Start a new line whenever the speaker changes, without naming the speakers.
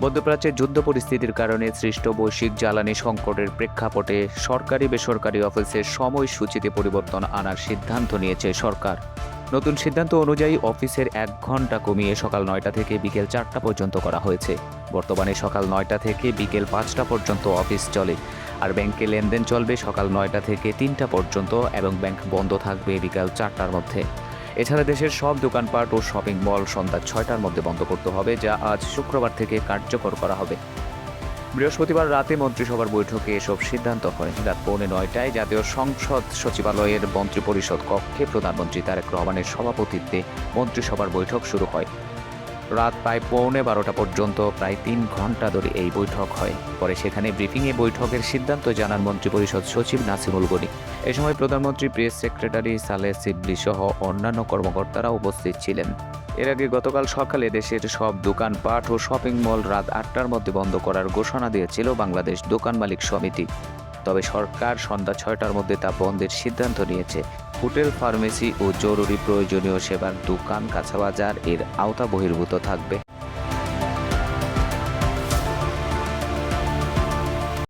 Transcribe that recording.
মধ্যপ্রাচ্যের যুদ্ধ পরিস্থিতির কারণে সৃষ্ট বৈশ্বিক জ্বালানি সংকটের প্রেক্ষাপটে সরকারি বেসরকারি অফিসের সময়সূচিতে পরিবর্তন আনার সিদ্ধান্ত নিয়েছে সরকার। নতুন সিদ্ধান্ত অনুযায়ী অফিসের 1 ঘন্টা কমিয়ে সকাল 9টা থেকে বিকেল 4টা পর্যন্ত করা হয়েছে। বর্তমানে সকাল 9টা থেকে বিকেল 5টা পর্যন্ত অফিস চলে, আর ব্যাংকে লেনদেন চলবে সকাল 9টা থেকে 3টা পর্যন্ত এবং ব্যাংক বন্ধ থাকবে বিকাল 4টার মধ্যে। এছাড়া দেশের সব দোকানপাট ও শপিং মল সন্ধ্যা 6টার মধ্যে বন্ধ করতে হবে, যা আজ শুক্রবার থেকে কার্যকর করা হবে। বৃহস্পতিবার রাতে মন্ত্রিসভার বৈঠকে এসব সিদ্ধান্ত হয়। রাত 9:15টায় জাতীয় সংসদ সচিবালয়ের মন্ত্রিপরিষদ কক্ষে প্রধানমন্ত্রী তারেক রহমানের সভাপতিত্বে মন্ত্রিসভার বৈঠক শুরু হয়। রাত প্রায় 11:15 পর্যন্ত প্রায় 3 ঘন্টা ধরে এই বৈঠক হয়। পরে সেখানে ব্রিফিংয়ে বৈঠকের সিদ্ধান্ত জানান মন্ত্রিপরিষদ সচিব নাসিমুল গনি। এ সময় প্রধানমন্ত্রী প্রেস সেক্রেটারি সালেহ সিবলি সহ অন্যান্য কর্মকর্তারা উপস্থিত ছিলেন। এর আগে গতকাল সকালে দেশের সব দোকানপাট ও শপিং মল রাত 8টার মধ্যে বন্ধ করার ঘোষণা দিয়েছিল বাংলাদেশ দোকান মালিক সমিতি। তবে সরকার সন্ধ্যা 6টার মধ্যে তা বন্ধের সিদ্ধান্ত নিয়েছে। হোটেল, ফার্মেসি ও জরুরি প্রয়োজনীয় সেবার দোকান, কাঁচাবাজার এর আওতা বহির্ভূত থাকবে।